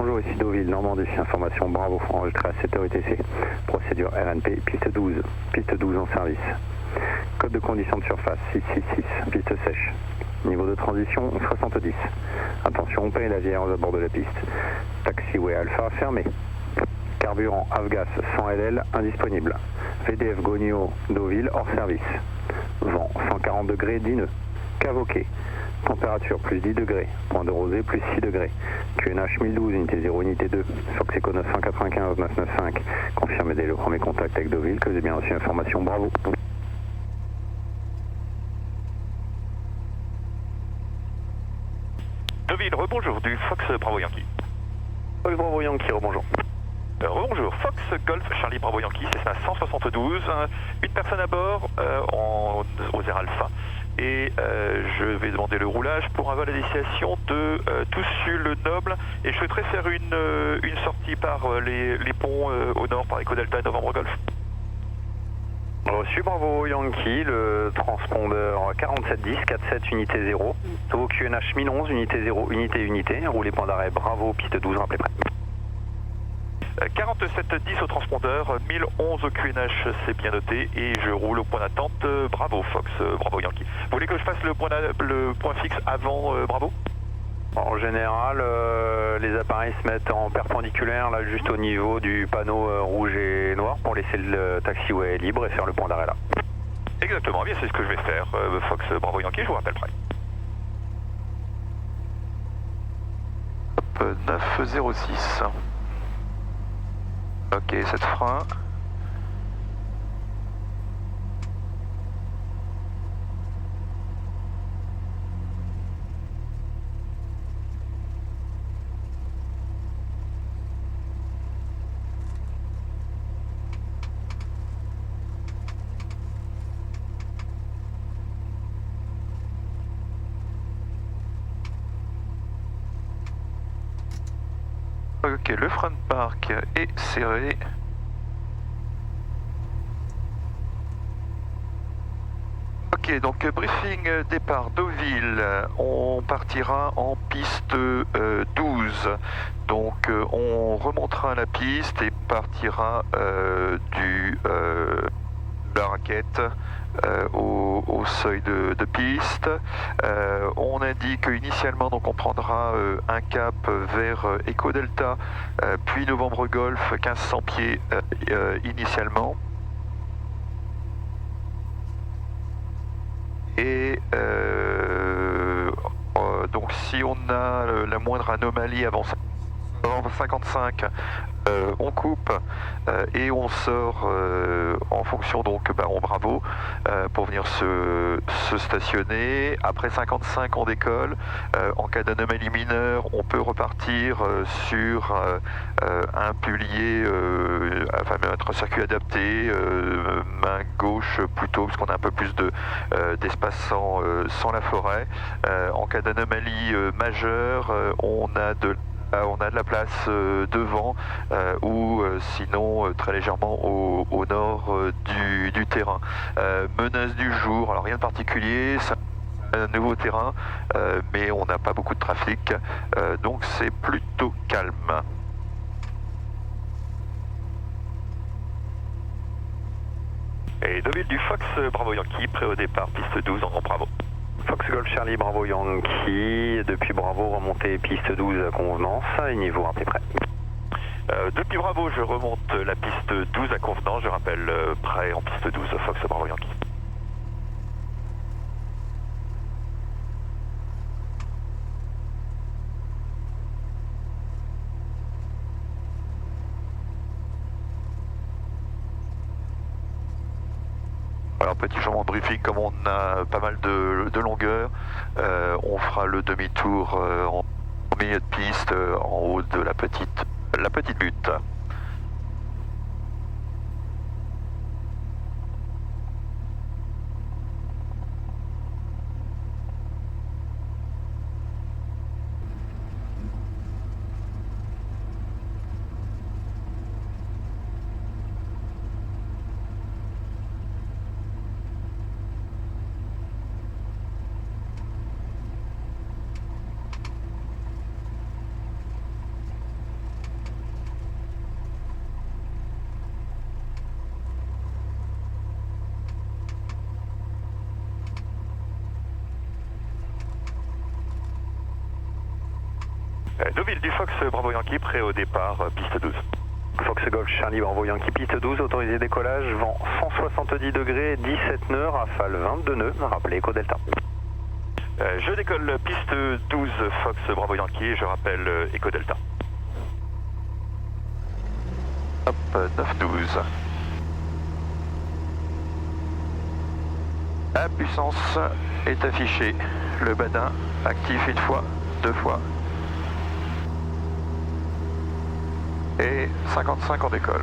Bonjour, ici Deauville, Normandie. Information Bravo, enregistré à 7h UTC. Procédure RNP, piste 12. Piste 12 en service. Code de condition de surface 666, piste sèche. Niveau de transition 70. Attention, paye la vierge à bord de la piste. Taxiway Alpha fermé. Carburant Avgas 100 LL indisponible. VDF Gonio Deauville hors service. Vent 140 degrés d'ineux. Cavoquet. Température plus 10 degrés. Point de rosée plus 6 degrés. QNH 1012, unité 0, unité 2. Fox Echo 995 995. Confirmez dès le premier contact avec Deauville que vous avez bien reçu information. Bravo. Deauville, rebonjour, du Fox Bravo Yankee. Fox Bravo Yankee, rebonjour. Rebonjour, Fox Golf Charlie Bravo Yankee, c'est ça 172, une personne à bord aux airs Alpha. Et je vais demander le roulage pour un vol à destination de Toussus-le-Noble. Et je souhaiterais faire une sortie par les ponts au nord, par Echo Delta et Novembre Golf. Reçu Bravo Yankee, le transpondeur 4710, 47 unité 0. Nouveau QNH 1011, unité 0, unité. Roulez point d'arrêt Bravo, piste 12, rappelez prêt. 4710 au transpondeur, 1011 au QNH, c'est bien noté, et je roule au point d'attente Bravo Fox, Bravo Yankee. Vous voulez que je fasse le point fixe avant Bravo? En général, les appareils se mettent en perpendiculaire, là, juste au niveau du panneau rouge et noir, pour laisser le taxiway libre et faire le point d'arrêt là. Exactement, bien c'est ce que je vais faire, Fox, Bravo Yankee, je vous rappelle prêt. 906. Ok, 7 freins. Ok, le frein de parc est serré. Ok, donc briefing départ Deauville, on partira en piste 12. Donc on remontera la piste et partira de la raquette au seuil de piste. On indique initialement, donc on prendra un cap vers Echo Delta, puis Novembre Golf, 1500 pieds initialement. Et donc si on a la moindre anomalie avant 55, on coupe et on sort en fonction donc en Bravo pour venir se stationner. Après 55 on décolle. En cas d'anomalie mineure on peut repartir sur un pilier, enfin mettre un circuit adapté, main gauche plutôt parce qu'on a un peu plus d'espace sans la forêt. En cas d'anomalie majeure on a de la place devant ou sinon très légèrement au nord du terrain. Menace du jour, alors rien de particulier, c'est un nouveau terrain, mais on n'a pas beaucoup de trafic, donc c'est plutôt calme. Et Deauville du Fox Bravo Yankee, prêt au départ, piste 12 en Bravo. Fox Golf Charlie Bravo Yankee, depuis Bravo remontez piste 12 à convenance, et niveau rappelez prêt. Depuis Bravo je remonte la piste 12 à convenance, je rappelle prêt en piste 12 Fox Bravo Yankee. Alors petit changement de briefing, comme on a pas mal de longueur, on fera le demi-tour en milieu de piste, en haut de la petite butte. Deauville du Fox Bravo Yankee, prêt au départ, piste 12. Fox Golf Charlie Bravo Yankee, piste 12, autorisé décollage, vent 170 degrés, 17 nœuds, rafale 22 nœuds, rappelez Echo Delta. Je décolle piste 12 Fox Bravo Yankee, je rappelle Echo Delta. Hop, 9-12. La puissance est affichée. Le badin actif une fois, 2 fois. Et 55 on décolle.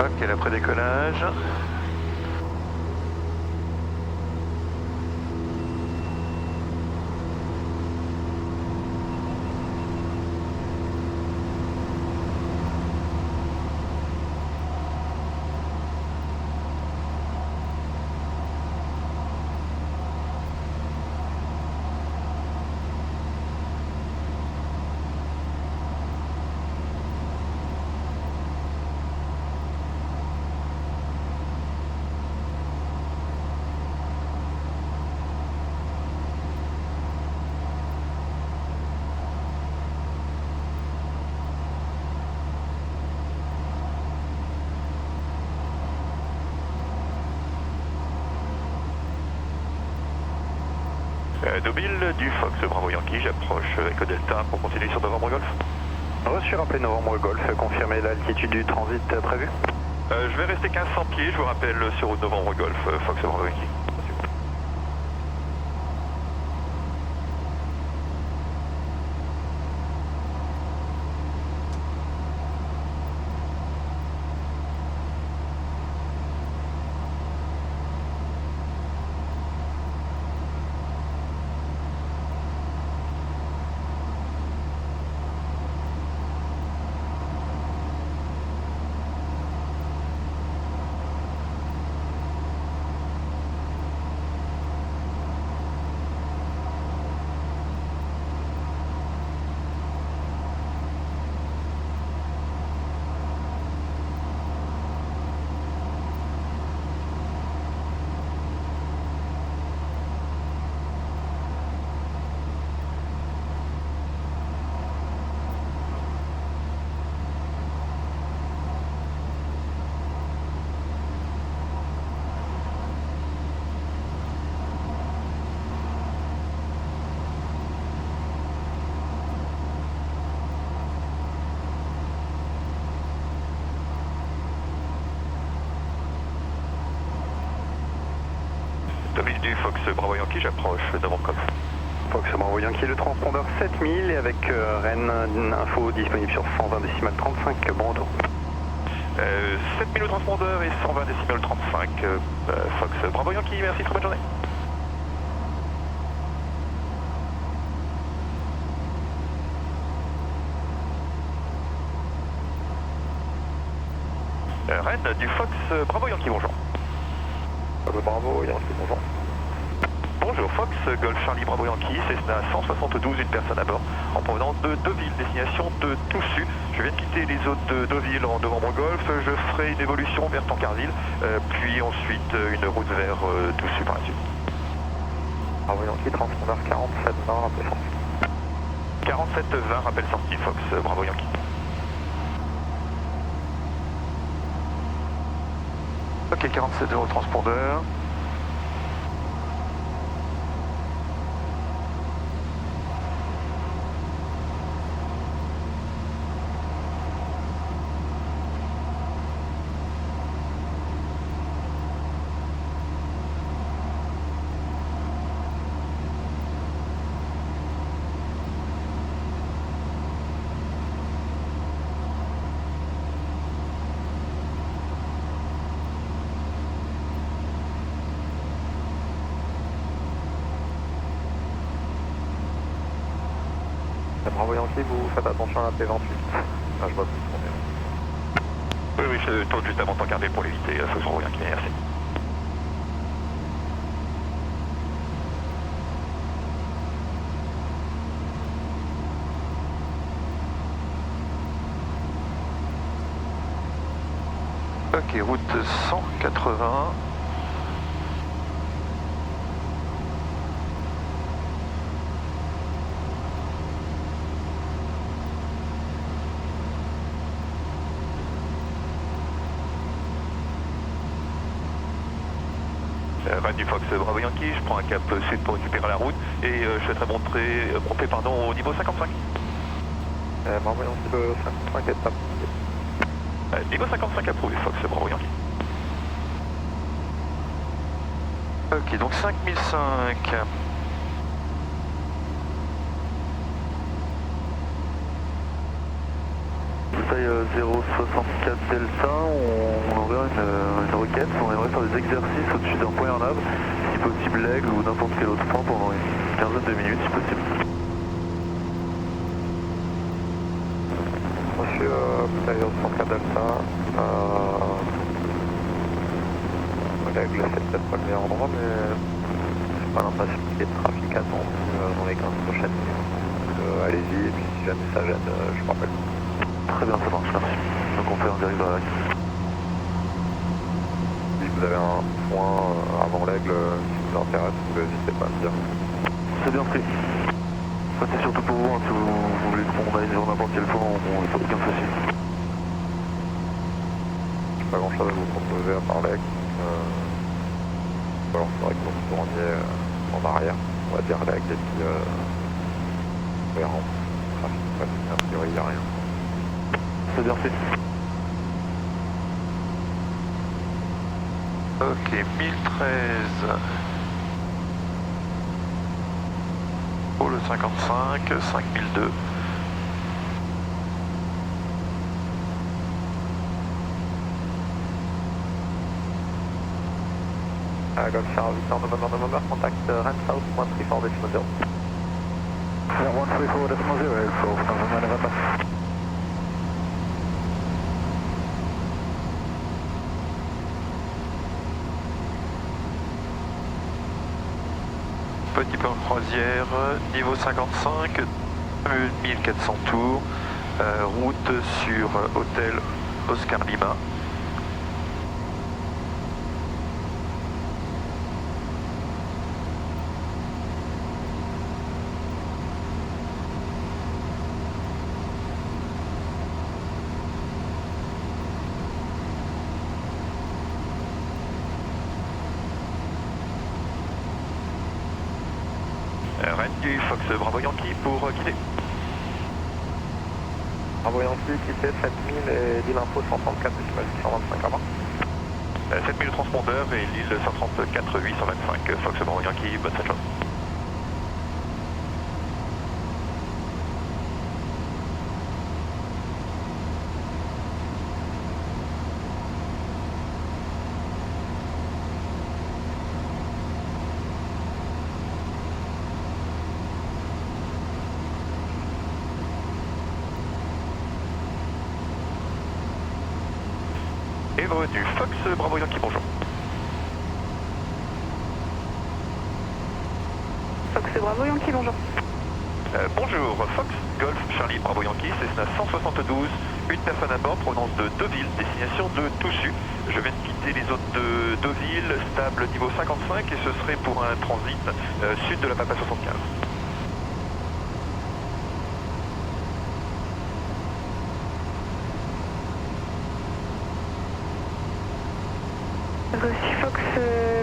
Ok, l'après-décollage. Deauville du Fox Bravo Yankee, j'approche Echo Delta pour continuer sur Novembre Golf. Reçu, rappelez Novembre Golf, confirmez l'altitude du transit prévu. Je vais rester 1500 pieds, je vous rappelle sur route Novembre Golf, Fox Bravo Yankee. Deauville du Fox Bravo Yankee, j'approche Novembre Golf. Fox Bravo Yankee, le transpondeur 7000 et avec Rennes, info disponible sur 120 décimales 35, bon retour. 7000 au transpondeur et 120 décimales 35, Fox Bravo Yankee, merci, très bonne journée. Rennes du Fox Bravo Yankee, bonjour. Bravo Yankee, bonjour. Bonjour Fox, Golf Charlie Bravo Yankee, Cessna 172, une personne à bord, en provenance de Deauville, destination de Toussus. Je viens de quitter les eaux de Deauville en Novembre Golf, je ferai une évolution vers Tancarville, puis ensuite une route vers Toussus par la suite. Bravo Yankee, transpondeur 4720, rappel sortie. 4720, rappel sortie Fox Bravo Yankee. Ok, 47 au transpondeur. Bravo Yankee, vous faites attention à la P28. Ah, je vois plus tourner. Oui, je tourne juste avant de t'encarder pour l'éviter, Fox Bravo Yankee, merci. Ok, route 180. Van du Fox Bravo Yankee, je prends un cap sud pour récupérer la route et je souhaiterais monter au niveau 55. Bravo Yankee, 55 étape. Niveau 55 approuvé, Fox Bravo Yankee. Ok, donc 5005. Bataille 064 Delta, on enverra une requête, on aimerait faire des exercices au-dessus d'un point en nav, si possible l'aigle ou n'importe quel autre point pendant une quinzaine de minutes si possible. Monsieur Bataille 064 Delta, l'aigle c'est peut-être pas le meilleur endroit mais j'ai pas l'impression qu'il y ait de trafic attendu dans les 15 prochaines minutes. Donc allez-y et puis si jamais ça gêne, je vous rappelle. Très bien, ça marche, merci. Donc on fait un dérive avec. Si vous avez un point avant l'aigle qui vous intéresse, vous n'hésitez pas à me dire. C'est bien pris. Ça c'est surtout pour vous, hein, si vous voulez qu'on aille sur n'importe quel point, il n'y a aucun souci. Pas grand chose à vous proposer à part l'aigle. Alors c'est vrai que vous retourniez en arrière, on va dire l'aigle, et puis on verra en trafic, a priori il n'y a rien. C'est bien fait. Ok, 1013. Pour le 55, 5002. Golf Charles Victor, November, contact Ren South, 134 decimal 0. Yeah, 134 decimal 0, Golf November. Petit peu en croisière, niveau 55, 1400 tours, route sur hôtel Oscar Lima. Rennes du Fox Bravo Yankee pour quitter. Bravo Yankee, quitter 7000 et l'île info 134 décimal 125 à bas. 7000 transpondeurs et l'île 134 825. Fox Bravo Yankee, bonne chance. Et du Fox Bravo Yankee, bonjour. Fox Bravo Yankee, bonjour. Bonjour, Fox Golf Charlie Bravo Yankee, Cessna 172, une personne à bord, provenance de Deauville, destination de Toussus. Je viens de quitter les zones de Deauville, stable niveau 55, et ce serait pour un transit sud de la Papa 75. Reçu Fox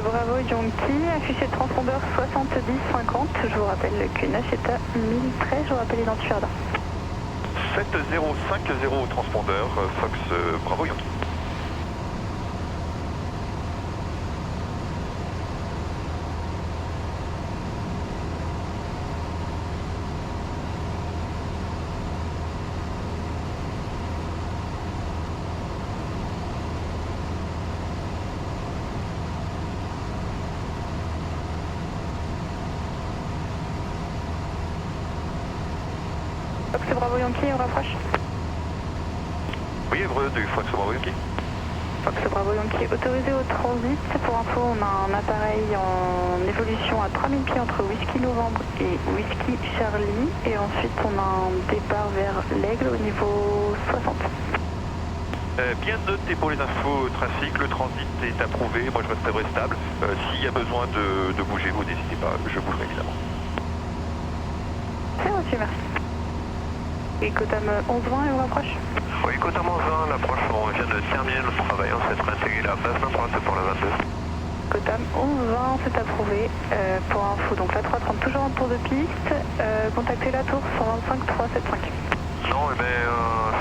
Bravo Yankee, affiché de transpondeur 70-50. Je vous rappelle le Q9 est à 1013, je vous rappelle l'identifié radar. 7050 transpondeur, Fox Bravo Yankee. Bravo Yankee, on rapproche. Oui, Evreux du Fox Bravo Yankee. Fox Bravo Yankee, autorisé au transit. Pour info, on a un appareil en évolution à 3000 pieds entre Whisky Novembre et Whisky Charlie. Et ensuite, on a un départ vers l'Aigle au niveau 60. Bien noté pour les infos trafic, le transit est approuvé, moi je resterai stable. S'il y a besoin de bouger, vous n'hésitez pas, je bougerai évidemment. C'est reçu, merci. Et Cotam 11-20 et on rapproche. Oui, Cotam 11-20, l'approche, on vient de terminer notre travail, on s'est intégré la base droite pour la 22. Cotam 11-20, c'est approuvé. Pour info, donc la 330 toujours en tour de piste. Contactez la tour 125 375. Non, eh bien,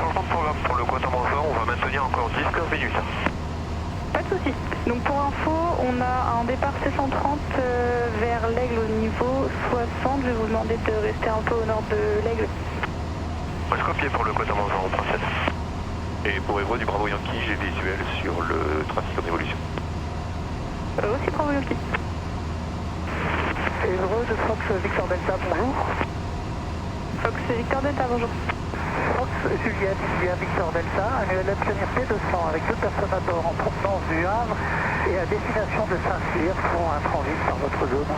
changement de programme pour le Cotam 11-20, on va maintenir encore 10-15 minutes. Pas de soucis. Donc pour info, on a un départ C130 vers l'Aigle au niveau 60. Je vais vous demander de rester un peu au nord de l'Aigle. Je copie pour le Cotam 11-20, on procède. Et pour Evreux du Bravo Yankee, j'ai visuel sur le trafic en évolution. Aussi Bravo Yankee. Evreux de Fox Victor Delta, bonjour. Fox Victor Delta, bonjour. Fox Juliette Victor Delta, annuel Pionnier P200 avec 2 personnes à bord en provenance du Havre et à destination de Saint-Cyr pour un transit par votre zone.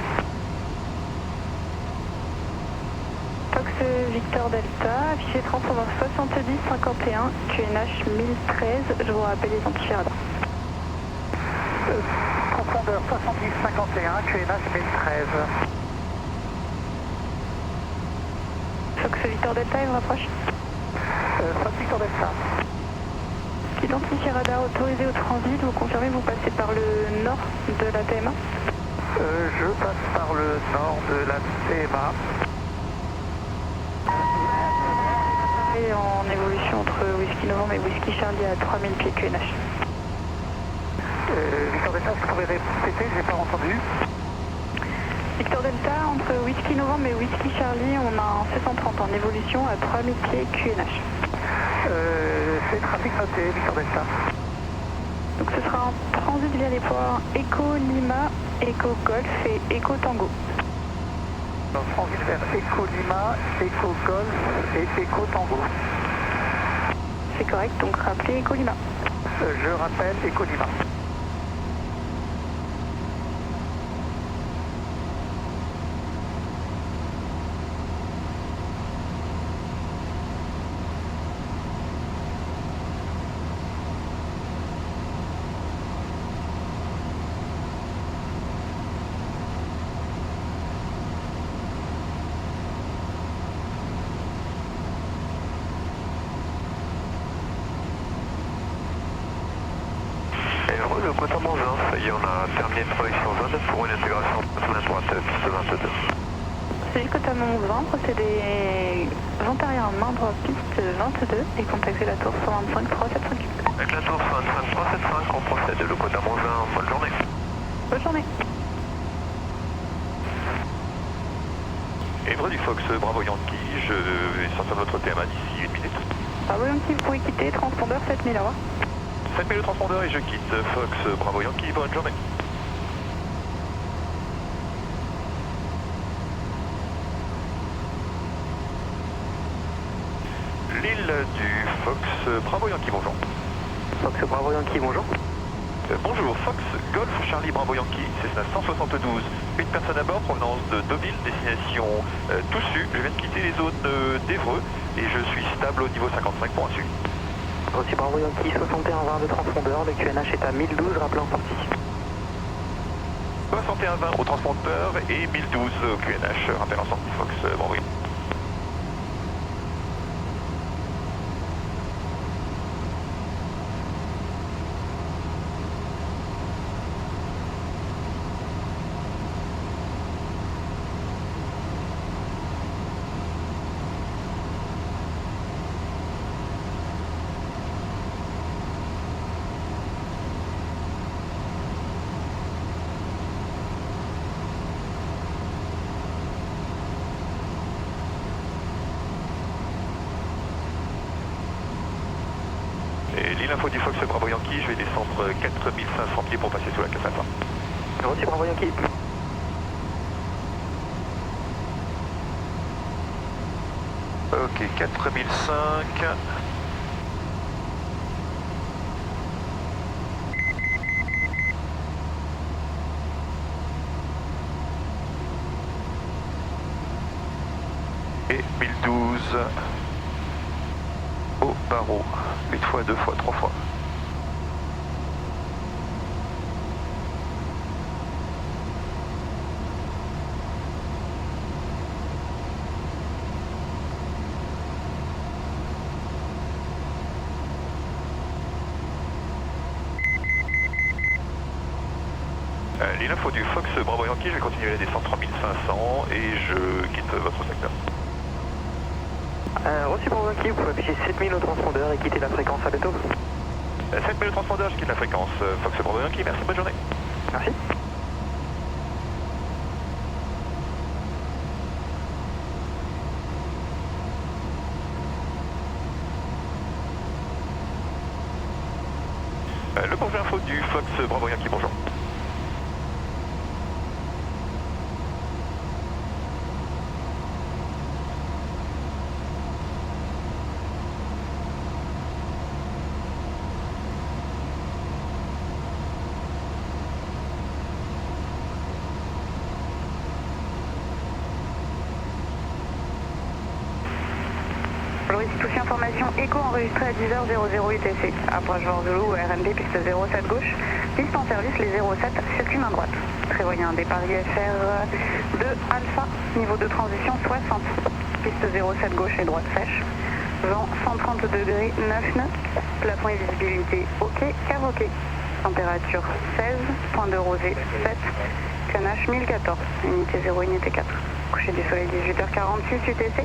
Fox Victor Delta, affiché transpondeur 70 51, QNH 1013, je vous rappelle les identifiés radars. Transpondeur 70 51, QNH 1013. Fox Victor Delta, il me rapproche. Fox Victor Delta. Identifié radar autorisé au transit, vous confirmez, vous passez par le nord de la TMA. Je passe par le nord de la TMA. Et en évolution entre Whisky Novembre et Whisky Charlie à 3000 pieds QNH. Victor Delta, est-ce que vous pouvez répéter? J'ai pas entendu. Victor Delta, entre Whisky Novembre et Whisky Charlie, on a un C130 en évolution à 3000 pieds QNH. C'est trafic noté, Victor Delta. Donc ce sera un transit via les points Echo Lima, Echo Golf et Echo Tango. Transit vers Echo Lima, Echo Golf et Echo Tango. C'est correct, donc rappelez Echo Lima. Je rappelle Echo Lima. Le Cotam 11-20, ça y est, on a terminé le travail sur zone pour une intégration sur la droite, piste 22. C'est le Cotam 11-20, procédez vent arrière main droite piste 22 et contactez la tour 125 375. Avec la tour 125 375, on procède. Le Cotam 11-20, bonne journée. Bonne journée. Evreux du Fox Bravo Yankee, je vais sortir de votre TMA d'ici 1 minute. Bravo Yankee, vous pouvez quitter, transpondeur 7000 à revoir. 7000 le transpondeur et je quitte Fox Bravo Yankee, bonne journée. L'île du Fox Bravo Yankee, bonjour. Fox Bravo Yankee, bonjour. Bonjour, Fox Golf Charlie Bravo Yankee, Cessna 172, une personne à bord, provenance de Deauville, destination Toussus. Je viens de quitter les zones d'Evreux et je suis stable au niveau 55 pour un suivi. Reçu Bravo Yankee, 61-20 de transpondeur, le QNH est à 1012, rappelez en sortie. 61-20 au transpondeur et 1012 au QNH, rappel en sortie Fox Bravo Yankee. Et l'île info du Fox Bravo Yankee, je vais descendre 4500 pieds pour passer sous la cassette. Reçu Bravo Yankee. Ok, 4005. Et 1012 au barreau. 8 fois, 2 fois, 3 fois. L'info du Fox Bravo Yankee, je vais continuer la descente 3500 et je quitte votre secteur. Reçu Bravo Yankee, vous pouvez afficher 7000 au transpondeur et quitter la fréquence, à bientôt. 7000 au transpondeur, je quitte la fréquence. Fox Bravo Yankee, merci, bonne journée. Merci. Le bourgeois info du Fox Bravo Yankee, bonjour. Alors ici touche information écho enregistré à 10h00 UTC. Approche Vorzolou, RNP piste 07 gauche. Piste en service les 07, circuit main droite. Prévoyez un départ IFR 2 alpha, niveau de transition 60. Piste 07 gauche et droite sèche. Vent 130 degrés, 9 nœuds. Plafond et visibilité OK, cave OK. Température 16, point de rosée 7. Canache 1014, unité 0, unité 4. Coucher du soleil 18h46 UTC.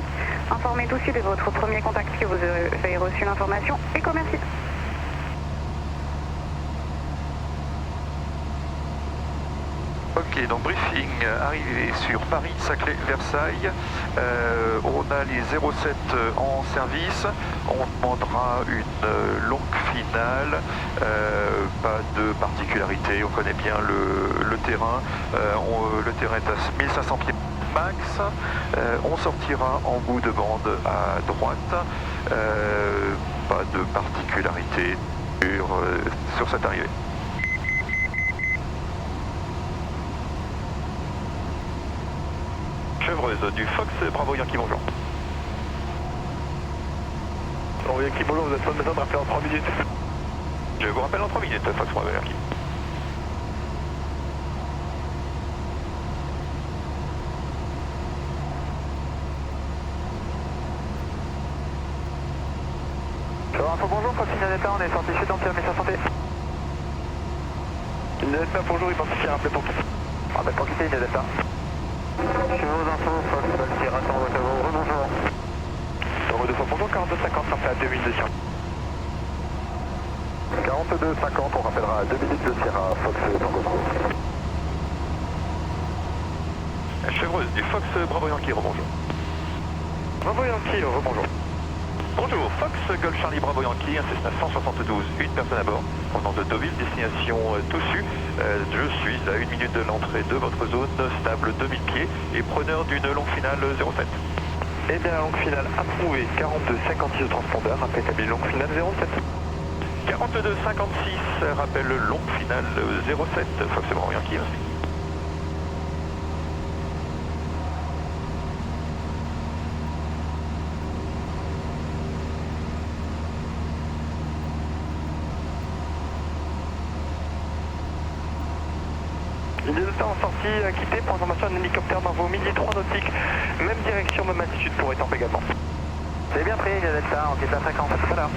Informez tout de suite de votre premier contact que vous avez reçu l'information et commercial. Ok, donc briefing, arrivé sur Paris, Saclay, Versailles. On a les 07 en service. On demandera une longue finale. Pas de particularité, on connaît bien le terrain. Le terrain est à 1500 pieds max. On sortira en bout de bande à droite. Pas de particularité sur cette arrivée. Chevreuse du Fox Bravo Yankee, bonjour. Bravo Yankee, bonjour, vous êtes pas besoin de rappeler en 3 minutes. Je vous rappelle en 3 minutes, Fox Bravo Yankee. Info bonjour, Fox Signal Delta, on est sorti chez Dampierre, message santé. Signal Delta, bonjour, identifié, rappelez pour quitter. Rappelez pour quitter, Signal Delta. Chez vos infos, Fox, Sierra, Tango, rebonjour. Tango 200, bonjour, 4250, rappel à 2 minutes de Sierra. 4250, on rappellera à 2 minutes de Sierra, Fox Tango 3. Chevreuse du Fox Bravo Yankee, rebonjour. Bravo Yankee, rebonjour. Bonjour, Fox Golf Charlie Bravo Yankee, un Cessna 172, une personne à bord, provenant de Deauville, destination Toussus. Je suis à 1 minute de l'entrée de votre zone, stable 2000 pieds et preneur d'une longue finale 07. Eh bien, longue finale approuvée, 42-56 au transpondeur, rappel établi longue finale 07. 42-56, rappel longue finale 07, Fox Bravo Yankee, merci. L'idée de temps en sortie, quitté pour information d'un hélicoptère dans vos 1003 nautiques, même direction, même altitude pour étampe également. C'est bien pris, Delta, on quitte la fréquence, à tout à l'heure.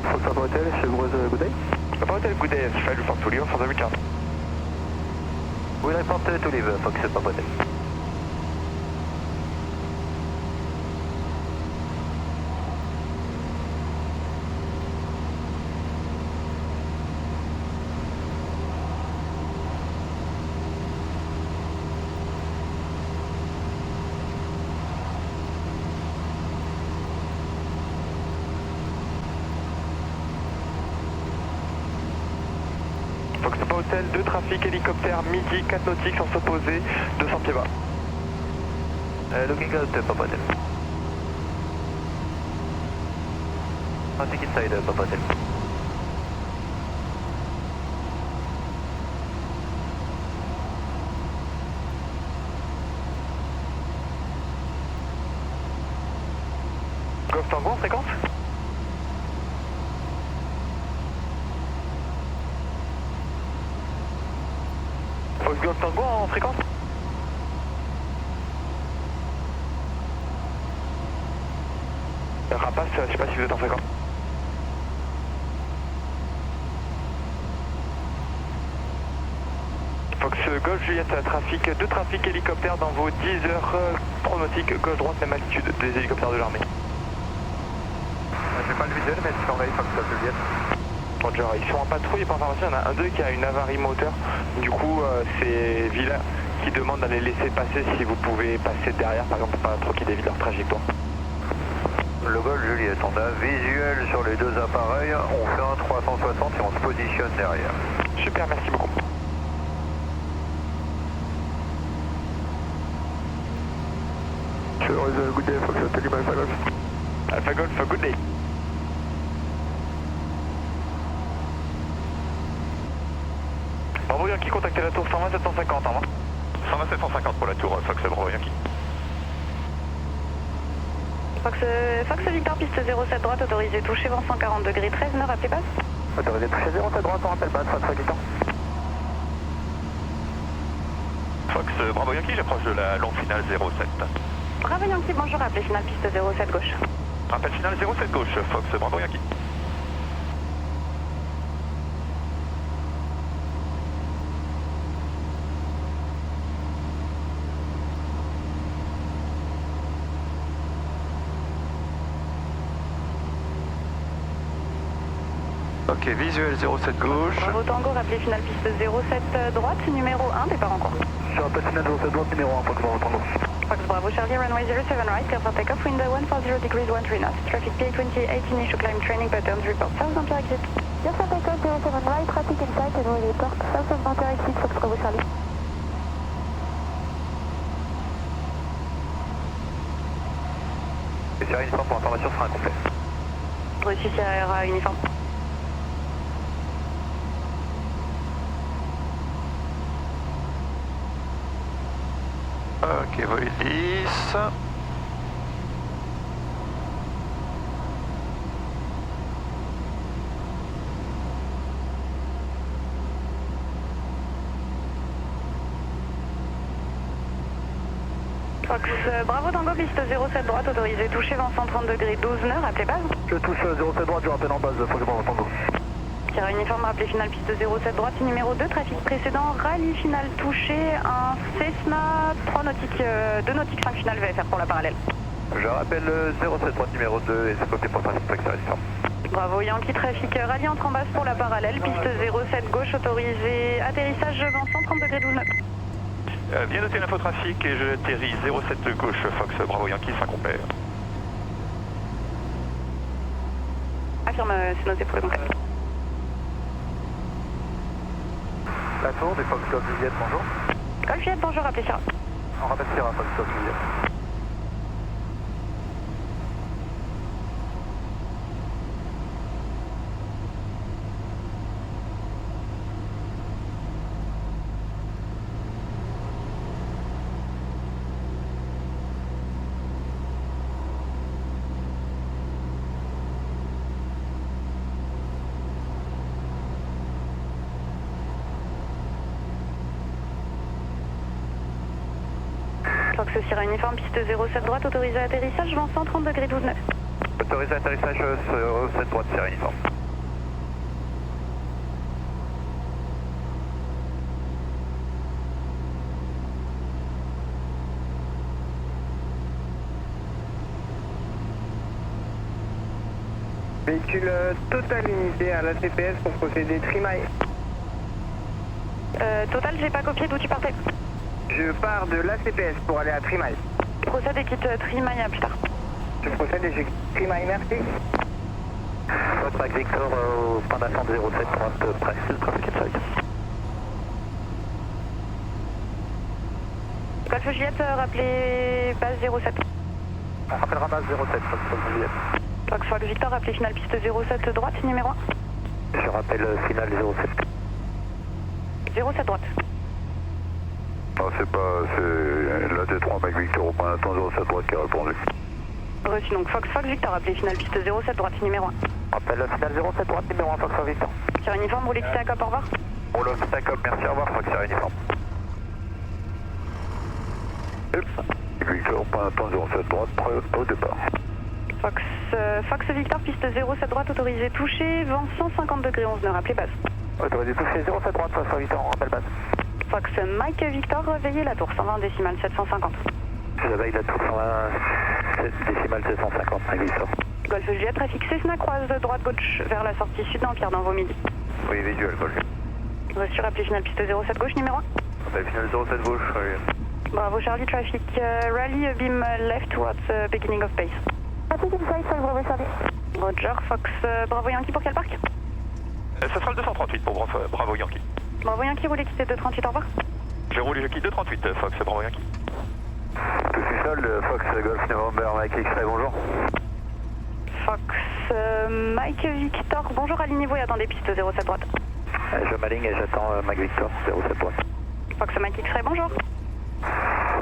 Fox Papa Hotel, Chevreuse Goudet. Papa Hotel Goudet, cheval report to leave, 108 Oui, report to leave, Fox Papa Hotel. Fox Papa Hotel, 2 trafics, hélicoptère, midi, 4 nautiques sans s'opposer, 200 pieds bas. Looking out, Papa Hotel. traffic inside, Papa Hotel. Golf Tango en fréquence. Fox Golf Tango en fréquence. Rapace, je sais pas si vous êtes en fréquence. Fox Golf Juliette, deux trafics hélicoptères dans vos 10 heures pronostiques gauche-droite, même altitude des hélicoptères de l'armée. J'ai pas le visuel, mais c'est envoyé Fox Golf Juliette. Roger, ils sont en patrouille pour information, il y en a un d'eux qui a une avarie moteur. Du coup, c'est Villa qui demande d'aller laisser passer si vous pouvez passer derrière, par exemple, pas trop qu'ils dévient leur trajectoire. Le Golf Juliette, on a visuel sur les deux appareils, on fait un 360 et on se positionne derrière. Super, merci beaucoup. Good day, Fox Hotel, Alpha Golf. Alpha Golf, good day. Bravo Yankee, contactez la tour 120 750, au revoir. 120 750 pour la tour Fox Bravo Yankee. Fox Victor, piste 07 droite, autorisé toucher vent 140 degrés 13, nord, appelez basse. Autorisé toucher 07 droite, on rappelle basse, Fox Victor. Fox Bravo Yankee, j'approche de la longue finale 07. Bravo Yankee, bonjour, appelez finale piste 07 gauche. Rappel final 07 gauche, Fox Bravo Yankee. Ok, visuel 07 gauche. Bravo Tango, rappelez finale piste 07 droite, numéro 1, départ en cours. Sur rappel finale 07 droite, numéro 1, Fox Bravo Tango. Fox Bravo Charlie, runway 07 right, clear for takeoff, wind 140 degrees 13 knots, traffic PA28 initial climb training patterns, report south Empire exit. Clear for takeoff 07 right, traffic inside, and we report south Empire exit, Fox Bravo Charlie. Et Sierra Uniforme pour information sera incomplet. Reçu Sierra uniforme. Ok, vol 10. Fox Bravo Tango, piste 07 droite, autorisé toucher vent 130 degrés 12 nord, appelez base. Je touche 07 droite, je rappelle en base, Fox Bravo Tango. Sierra uniforme, rappelez finale piste 07 droite, numéro 2, trafic précédent, rallye finale touché, un Cessna 3 nautique, 2 nautique 5 finale VFR pour la parallèle. Je rappelle 07 droite numéro 2 et c'est côté pour trafic Fox Sierra Uniforme. Bravo Yankee, trafic rallye entre en basse pour la parallèle, piste 07 gauche, autorisé atterrissage vent 130 degrés 12 nord. Bien noté l'infotrafic et je atterris 07 gauche, Fox Bravo Yankee, 5 complet. Affirme, c'est noté pour le contact. La tour des Fox Golf Juliette, bonjour. Golf Juliette, bonjour, appelez Sierra. On rappelle Sierra Fox Golf Juliette. Fox Sierra uniforme, piste 07 droite, autorisé atterrissage vent 130 degrés 12 nord. Autorisé atterrissage 07 droite Sierra Uniforme. Véhicule Total unité à la CPS pour procéder trimaille. Total, j'ai pas copié d'où tu partais. Je pars de l'ACPS pour aller à Trimaille. Procède et quitte Trimaille à plus tard. Je procède et j'équipe Trimaille, merci. Votre Victor au point d'attente 07 droite presse, le trafic inside. Golf Juliette, rappelez base 07. On rappellera base 07, Fox Juliette. Fox Victor, appelez finale piste 07 droite, numéro 1. Je rappelle finale 07. 07 droite. Non, c'est pas, c'est la T3 Mac Victor au point d'attente 07 droite qui a répondu. Reçu donc Fox Victor, appelez finale piste 07 droite, numéro 1. Rappelle finale 07 droite, numéro 1, Fox Victor. Sur uniforme, roulez quitter à COP, au revoir. On l'a fait à COP, merci, au revoir, Fox uniforme. Victor, point d'attente 07 droite, prêt au départ. Fox Victor, piste 07 droite, autorisé touché, vent 150 degrés 11 nœuds, rappelez base. Autorisé touché 07 droite, Fox Victor, on rappelle base. Fox Mike Victor, veillez la tour, 120 décimales 750. Je veille la tour 120 décimales 750, Mac Victor. Golf Juliette, trafic Cessna, croise droite-gauche vers la sortie sud d'Empire dans vos midi. Oui, visuel, Golf. Reçu, rappelez finale piste 07 gauche, numéro 1. Rappelle finale 07 gauche, oui. Bravo Charlie, traffic rally beam left towards beginning of pace. Traffic inside, Bravo Charlie. Roger, Fox Bravo Yankee pour quel parc? Ça sera le 238 pour Bravo Yankee. Bravo Yankee, roulez quitter 238, au revoir. J'ai roulé, je quitte 238, Fox Bravo Yankee. Tout suis solde, Fox Golf November Mike X-Ray, bonjour. Fox Mike Victor, bonjour, alignez-vous et attendez piste 07 droite. Je m'aligne et j'attends Mac Victor 07 droite. Fox Mike X-Ray, bonjour.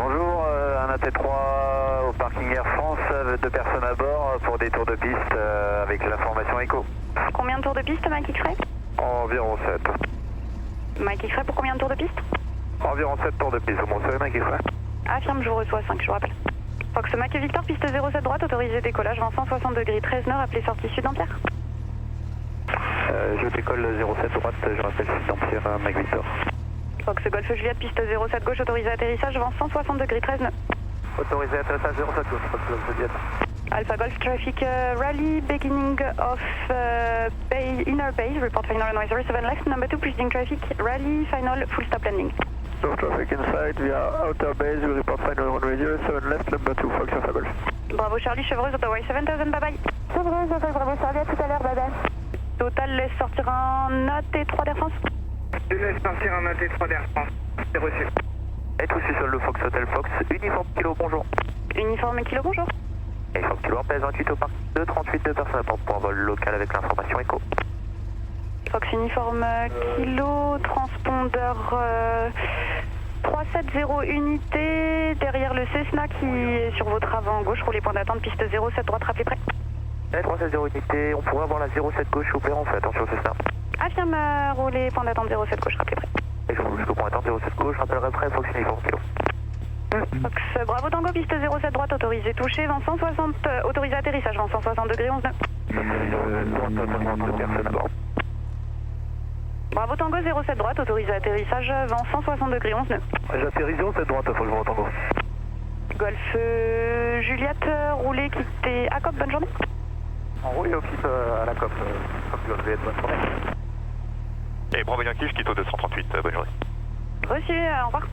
Bonjour, un AT3 au parking Air France, 2 personnes à bord pour des tours de piste avec la formation ECO. Combien de tours de piste, Mike X-Ray? Environ 7. Mike X-Ray pour combien de tours de piste? Environ 7 tours de piste, vous m'en savez Mike X-Ray? Affirme, je vous reçois 5, je vous rappelle. Fox Mike Victor, piste 07 droite, autorisé décollage, vent 160 degrés 13 nœuds, appelez sortie sud d'Empire. Je décolle 07 droite, je rappelle sud d'Empire, Mac Victor. Fox Golf Juliette, piste 07 gauche, autorisé atterrissage, vent 160 degrés 13 nœuds. Autorisé atterrissage 07 gauche, Fox Golf Juliette. Alpha Golf traffic rally, beginning of inner base, report final advisory 7 left, number 2 proceeding traffic, rally, final, full stop landing. No traffic inside via outer base, we report final advisory 7 left, number 2, Fox Alpha Golf. Bravo Charlie, Chevreuse, Ottawa 7000, bye bye. Chevreuse, Bravo Charlie, à tout à l'heure, bye bye. Total laisse sortir un AT3 d'Air France. Je laisse partir un AT3 d'Air France. C'est reçu. Et tout suis sur le Fox Hotel Fox, uniforme kilo, bonjour. Uniforme kilo, bonjour. Uniforme kilo, pèse 28 au parc 238, 2 personnes à bord pour un vol local avec l'information ECO. Fox uniforme kilo, transpondeur 370 unité, derrière le Cessna qui est sur votre avant gauche, roulez point d'attente, piste 07 droite, rappelez prêt. 370 unité, on pourrait avoir la 07 gauche, s'il vous plaît, on fait attention au Cessna. Affirme, roulez point d'attente 07 gauche, rappelez prêt. Et je roule jusqu'au point d'attente 07 gauche, je rappellerai prêt, Fox uniforme kilo. Fox Bravo Tango, piste 07 droite, autorisé touché, vent 160, autorisé atterrissage, vent 160 degrés 11 nœuds. Droite, 2 personnes à bord. Bravo Tango 07 droite, autorisé atterrissage, vent 160 degrés 11 nœuds. J'atterris 07 droite, faut que je m'entende. Golf Juliette, roulez, quittez à COP, bonne journée. On roule et au clip à la COP, Fox Golf Juliette, bonne journée. Et Bravo Yankee, je quitte au 238, bonne journée. Reçu, au revoir.